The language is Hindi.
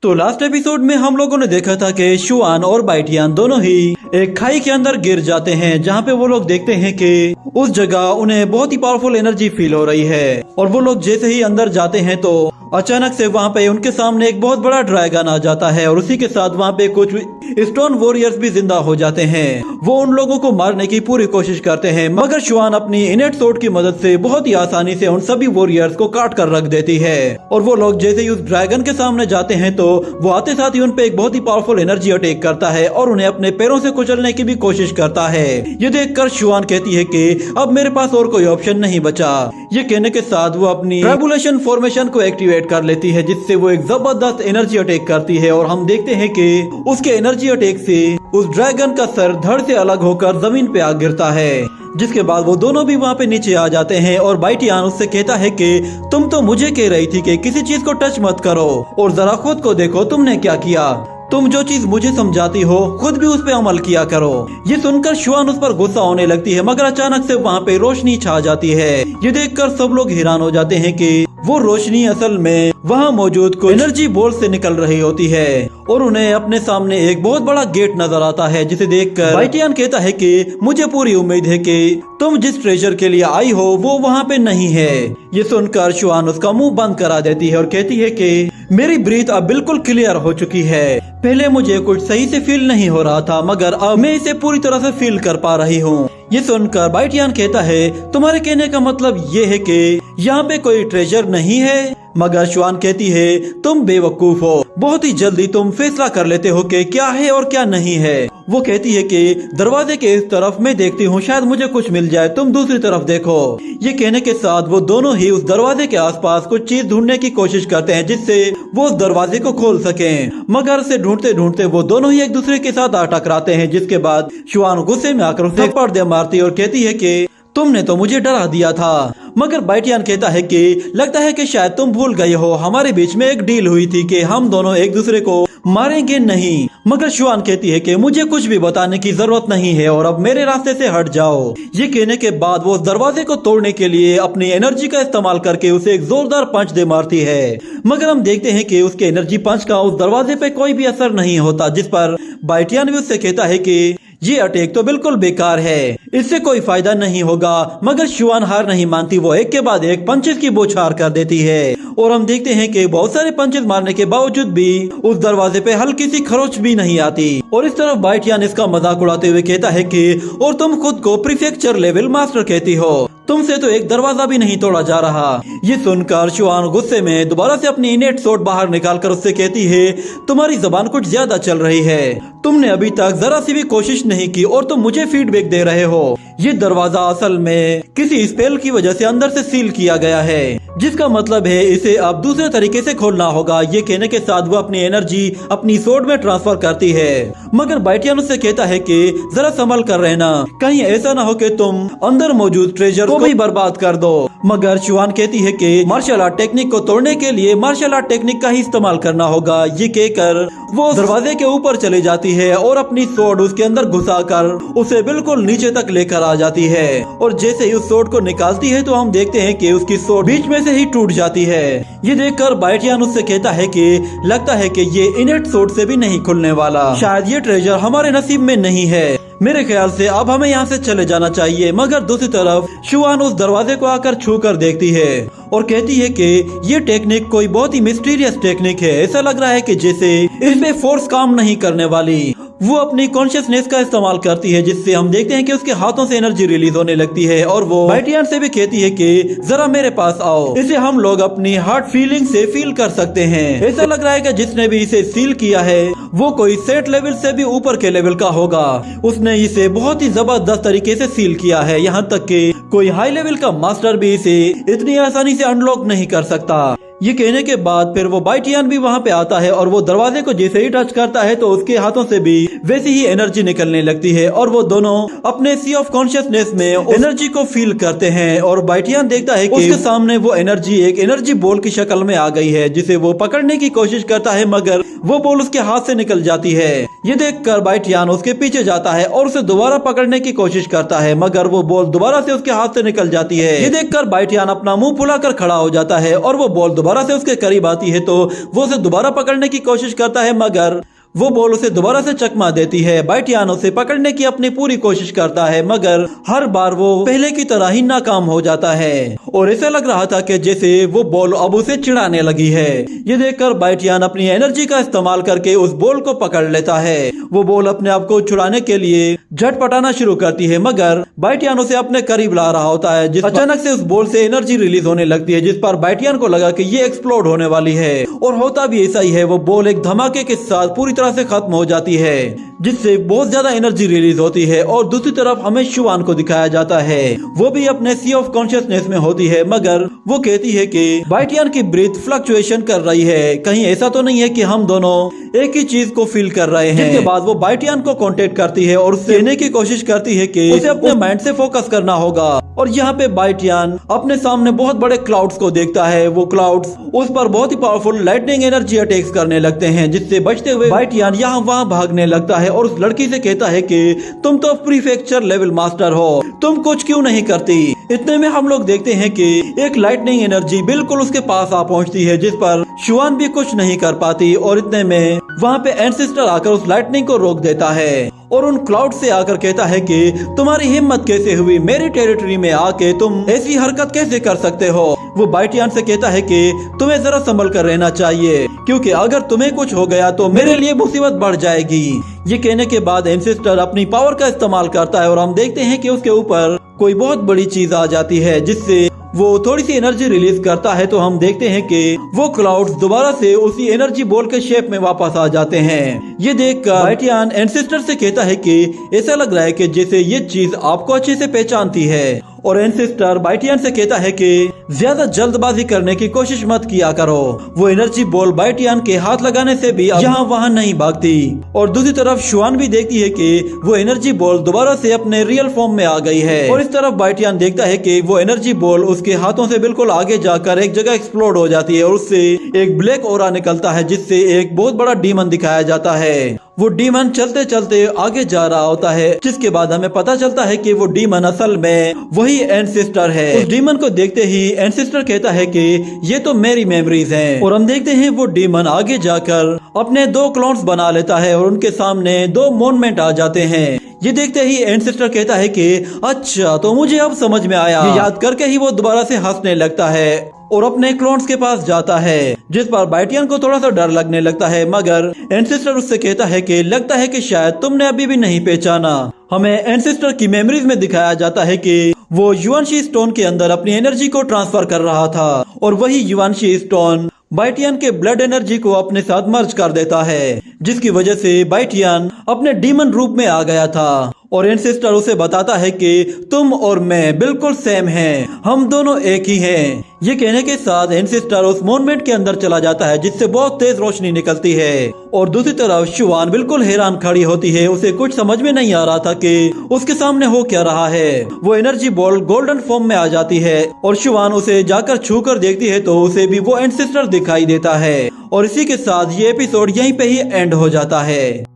तो लास्ट एपिसोड में हम लोगों ने देखा था कि शुआन और बाइटियान दोनों ही एक खाई के अंदर गिर जाते हैं, जहाँ पे वो लोग देखते हैं कि उस जगह उन्हें बहुत ही पावरफुल एनर्जी फील हो रही है। और वो लोग जैसे ही अंदर जाते हैं तो अचानक से वहाँ पे उनके सामने एक बहुत बड़ा ड्रैगन आ जाता है और उसी के साथ वहाँ पे कुछ स्टोन वॉरियर्स भी जिंदा हो जाते हैं। वो उन लोगों को मारने की पूरी कोशिश करते हैं, मगर शुआन अपनी इनेट सोर्ड की मदद से बहुत ही आसानी से उन सभी वॉरियर्स को काट कर रख देती है। और वो लोग जैसे ही उस ड्रैगन के सामने जाते हैं तो वो आते साथ ही उन पे एक बहुत ही पावरफुल एनर्जी अटैक करता है और उन्हें अपने पैरों से कुचलने की भी कोशिश करता है। ये देखकर शुआन कहती है कि अब मेरे पास और कोई ऑप्शन नहीं बचा। ये कहने के साथ वो अपनी ट्रायबुलेशन फॉर्मेशन को एक्टिवेट कर लेती है, जिससे वो एक जबरदस्त एनर्जी अटैक करती है। और हम देखते हैं कि उसके एनर्जी अटैक से उस ड्रैगन का सर धड़ से अलग होकर जमीन पे आ गिरता है, जिसके बाद वो दोनों भी वहाँ पे नीचे आ जाते हैं। और बाइटियान उससे कहता है कि तुम तो मुझे कह रही थी कि किसी चीज को टच मत करो और जरा खुद को देखो तुमने क्या किया। तुम जो चीज मुझे समझाती हो खुद भी उस पे अमल किया करो। ये सुनकर शुआन उस पर गुस्सा होने लगती है, मगर अचानक से वहाँ पे रोशनी छा जाती है। ये देखकर सब लोग हैरान हो जाते हैं कि वो रोशनी असल में वहाँ मौजूद कोई एनर्जी बॉल से निकल रही होती है और उन्हें अपने सामने एक बहुत बड़ा गेट नजर आता है, जिसे देखकर बाइटियान कहता है कि मुझे पूरी उम्मीद है कि तुम जिस ट्रेजर के लिए आई हो वो वहाँ पे नहीं है। ये सुनकर शुआन उसका मुंह बंद करा देती है और कहती है कि मेरी ब्रीथ अब बिल्कुल क्लियर हो चुकी है। पहले मुझे कुछ सही से फील नहीं हो रहा था, मगर अब मैं इसे पूरी तरह से फील कर पा रही हूँ। ये सुनकर बाइटियान कहता है तुम्हारे कहने का मतलब ये है कि यहाँ पे कोई ट्रेजर नहीं है। मगर शुआन कहती है तुम बेवकूफ हो, बहुत ही जल्दी तुम फैसला कर लेते हो कि क्या है और क्या नहीं है। वो कहती है कि दरवाजे के इस तरफ मैं देखती हूँ, शायद मुझे कुछ मिल जाए, तुम दूसरी तरफ देखो। ये कहने के साथ वो दोनों ही उस दरवाजे के आसपास कुछ चीज ढूंढने की कोशिश करते हैं, जिससे वो उस दरवाजे को खोल सकें। मगर से ढूंढते ढूंढते वो दोनों ही एक दूसरे के साथ आ टकराते हैं, जिसके बाद शुआन गुस्से में आकर उसे थप्पड़ दे मारती है और कहती है कि तुमने तो मुझे डरा दिया था। मगर बाइटियान कहता है कि लगता है कि शायद तुम भूल गए हो, हमारे बीच में एक डील हुई थी कि हम दोनों एक दूसरे को मारेंगे नहीं। मगर शुआन कहती है कि मुझे कुछ भी बताने की जरूरत नहीं है और अब मेरे रास्ते से हट जाओ। ये कहने के बाद वो उस दरवाजे को तोड़ने के लिए अपनी एनर्जी का इस्तेमाल करके उसे एक जोरदार पंच दे मारती है। मगर हम देखते हैं कि उसके एनर्जी पंच का उस दरवाजे पे कोई भी असर नहीं होता, जिस पर बाइटियान भी उससे कहता है कि ये अटैक तो बिल्कुल बेकार है, इससे कोई फायदा नहीं होगा। मगर शुआन हार नहीं मानती, वो एक के बाद एक पंचेस की बौछार कर देती है। और हम देखते हैं कि बहुत सारे पंचेस मारने के बावजूद भी उस दरवाजे पे हल्की सी खरोच भी नहीं आती। और इस तरफ बाइटियान इसका मजाक उड़ाते हुए कहता है कि और तुम खुद को प्रीफेक्चर लेवल मास्टर कहती हो, तुमसे तो एक दरवाजा भी नहीं तोड़ा जा रहा। ये सुनकर शुआन गुस्से में दोबारा से अपनी इनेट सोर्ड बाहर निकालकर उससे कहती है तुम्हारी जबान कुछ ज्यादा चल रही है, तुमने अभी तक जरा सी भी कोशिश नहीं की और तुम मुझे फीडबैक दे रहे हो। ये दरवाजा असल में किसी स्पेल की वजह से अंदर से सील किया गया है, जिसका मतलब है इसे अब दूसरे तरीके से खोलना होगा। ये कहने के साथ वो अपनी एनर्जी अपनी सोर्ड में ट्रांसफर करती है। मगर बाइटियान उससे कहता है कि जरा संभल कर रहना, कहीं ऐसा ना हो कि तुम अंदर मौजूद ट्रेजर को भी बर्बाद कर दो। मगर शुआन कहती है कि मार्शल आर्ट टेक्निक को तोड़ने के लिए मार्शल आर्ट टेक्निक का ही इस्तेमाल करना होगा। ये कहकर वो दरवाजे के ऊपर चली जाती है और अपनी सोर्ड उसके अंदर घुसाकर उसे बिल्कुल नीचे तक लेकर आ जाती है। और जैसे ही उस सोर्ड को निकालती है तो हम देखते हैं कि उसकी सोर्ड बीच में से ही टूट जाती है। ये देखकर बाइटियान उससे कहता है कि लगता है कि ये इनेट सोर्ड से भी नहीं खुलने वाला, शायद ये ट्रेजर हमारे नसीब में नहीं है। मेरे ख्याल से अब हमें यहाँ से चले जाना चाहिए। मगर दूसरी तरफ शुआन उस दरवाजे को आकर छू कर देखती है और कहती है कि ये टेक्निक कोई बहुत ही मिस्टीरियस टेक्निक है, ऐसा लग रहा है कि जैसे इसमें फोर्स काम नहीं करने वाली। वो अपनी कॉन्शियसनेस का इस्तेमाल करती है, जिससे हम देखते हैं कि उसके हाथों से एनर्जी रिलीज होने लगती है। और वो बाइटियान से भी कहती है कि जरा मेरे पास आओ, इसे हम लोग अपनी हार्ट फीलिंग से फील कर सकते हैं। ऐसा लग रहा है कि जिसने भी इसे सील किया है वो कोई सेट लेवल से भी ऊपर के लेवल का होगा। उसने इसे बहुत ही जबरदस्त तरीके से सील किया है, यहाँ तक कि कोई हाई लेवल का मास्टर भी इसे इतनी आसानी से अनलॉक नहीं कर सकता। ये कहने के बाद फिर वो बाइटियान भी वहाँ पे आता है और वो दरवाजे को जैसे ही टच करता है तो उसके हाथों से भी वैसी ही एनर्जी निकलने लगती है और वो दोनों अपने सी ऑफ कॉन्शियसनेस में एनर्जी को फील करते हैं। और बाइटियान देखता है कि उसके सामने वो एनर्जी एक एनर्जी बॉल की शक्ल में आ गई है, जिसे वो पकड़ने की कोशिश करता है, मगर वो बॉल उसके हाथ से निकल जाती है। ये देखकर बाइटियान उसके पीछे जाता है और उसे दोबारा पकड़ने की कोशिश करता है, मगर वो बॉल दोबारा से उसके हाथ से निकल जाती है। ये देखकर बाइटियान अपना मुंह फुलाकर खड़ा हो जाता है और वो बॉल दोबारा दोबारा से उसके करीब आती है तो वो उसे दोबारा पकड़ने की कोशिश करता है, मगर वो बॉल उसे दोबारा से चकमा देती है। बाइटियान उसे पकड़ने की अपनी पूरी कोशिश करता है, मगर हर बार वो पहले की तरह ही नाकाम हो जाता है और ऐसा लग रहा था कि जैसे वो बॉल अब उसे चिढ़ाने लगी है। ये देखकर बाइटियान अपनी एनर्जी का इस्तेमाल करके उस बॉल को पकड़ लेता है। वो बॉल अपने आप को छुड़ाने के लिए झटपटाना शुरू करती है, मगर बाइटियान उसे अपने करीब ला रहा होता है। अचानक से उस बॉल से एनर्जी रिलीज होने लगती है, जिस पर बाइटियान को लगा कि ये एक्सप्लोड होने वाली है, और होता भी ऐसा ही है। वो बॉल एक धमाके के साथ पूरी से खत्म हो जाती है, जिससे बहुत ज्यादा एनर्जी रिलीज होती है। और दूसरी तरफ हमें शुआन को दिखाया जाता है, वो भी अपने सी ऑफ कॉन्शियसनेस में होती है, मगर वो कहती है कि बाइटियान की ब्रीथ फ्लक्चुएशन कर रही है, कहीं ऐसा तो नहीं है कि हम दोनों एक ही चीज को फील कर रहे हैं। जिसके बाद वो बाइटियान को कांटेक्ट करती है और उससे कहने की कोशिश करती है कि उसे अपने माइंड से फोकस करना होगा। और यहाँ पे बाइटियान अपने सामने बहुत बड़े क्लाउड्स को देखता है। वो क्लाउड्स उस पर बहुत ही पावरफुल लाइटनिंग एनर्जी अटैक्स करने लगते हैं, जिससे बचते हुए बाइटियान यहाँ वहाँ भागने लगता है और उस लड़की से कहता है कि तुम तो प्रीफेक्चर लेवल मास्टर हो, तुम कुछ क्यों नहीं करती। इतने में हम लोग देखते हैं कि एक लाइटनिंग एनर्जी बिल्कुल उसके पास आ पहुंचती है, जिस पर शुआन भी कुछ नहीं कर पाती। और इतने में वहाँ पे एंसेस्टर आकर उस लाइटनिंग को रोक देता है और उन क्लाउड से आकर कहता है कि तुम्हारी हिम्मत कैसे हुई, मेरी टेरिटरी में आके तुम ऐसी हरकत कैसे कर सकते हो। वो बाइटियान से कहता है कि तुम्हें जरा संभल कर रहना चाहिए, क्योंकि अगर तुम्हें कुछ हो गया तो मेरे लिए मुसीबत बढ़ जाएगी। ये कहने के बाद एंसेस्टर अपनी पावर का इस्तेमाल करता है और हम देखते हैं कि उसके ऊपर कोई बहुत बड़ी चीज आ जाती है, जिससे वो थोड़ी सी एनर्जी रिलीज करता है। तो हम देखते हैं कि वो क्लाउड्स दोबारा से उसी एनर्जी बॉल के शेप में वापस आ जाते हैं। ये देखकर बाइटियान एंसेस्टर से कहता है कि ऐसा लग रहा है कि जैसे ये चीज आपको अच्छे से पहचानती है। और एंसेस्टर बाइटियान से कहता है कि ज्यादा जल्दबाजी करने की कोशिश मत किया करो। वो एनर्जी बॉल बाइटियान के हाथ लगाने से भी यहाँ वहाँ नहीं भागती। और दूसरी तरफ शुआन भी देखती है कि वो एनर्जी बॉल दोबारा से अपने रियल फॉर्म में आ गई है। और इस तरफ बाइटियान देखता है कि वो एनर्जी बॉल उसके हाथों से बिल्कुल आगे जाकर एक जगह एक्सप्लोड हो जाती है और उससे एक ब्लैक ऑरा निकलता है, जिससे एक बहुत बड़ा डीमन दिखाया जाता है। वो डीमन चलते चलते आगे जा रहा होता है, जिसके बाद हमें पता चलता है कि वो डीमन असल में वही एंसेस्टर है। उस डीमन को देखते ही एंसेस्टर कहता है कि ये तो मेरी मेमोरीज हैं। और हम देखते हैं वो डीमन आगे जाकर अपने 2 क्लोन्स बना लेता है और उनके सामने 2 मॉन्यूमेंट आ जाते हैं। ये देखते ही एंसेस्टर कहता है कि अच्छा, तो मुझे अब समझ में आया। ये याद करके ही वो दोबारा से हंसने लगता है और अपने क्लोन्स के पास जाता है, जिस पर बाइटियान को थोड़ा सा डर लगने लगता है। मगर एंसेस्टर उससे कहता है कि लगता है कि शायद तुमने अभी भी नहीं पहचाना। हमें एंसेस्टर की मेमोरीज में दिखाया जाता है कि वो युआनशी स्टोन के अंदर अपनी एनर्जी को ट्रांसफर कर रहा था और वही युआनशी स्टोन बाइटियान के ब्लड एनर्जी को अपने साथ मर्ज कर देता है, जिसकी वजह से बाइटियान अपने डीमन रूप में आ गया था। और एंसेस्टर उसे बताता है कि तुम और मैं बिल्कुल सेम हैं, हम दोनों एक ही हैं। ये कहने के साथ एंसेस्टर उस मॉन्यूमेंट के अंदर चला जाता है, जिससे बहुत तेज रोशनी निकलती है। और दूसरी तरफ शुआन बिल्कुल हैरान खड़ी होती है, उसे कुछ समझ में नहीं आ रहा था कि उसके सामने हो क्या रहा है। वो एनर्जी बॉल गोल्डन फॉर्म में आ जाती है और शुआन उसे जाकर छू कर देखती है तो उसे भी वो एंसेस्टर दिखाई देता है। और इसी के साथ ये एपिसोड यहीं पे ही एंड हो जाता है।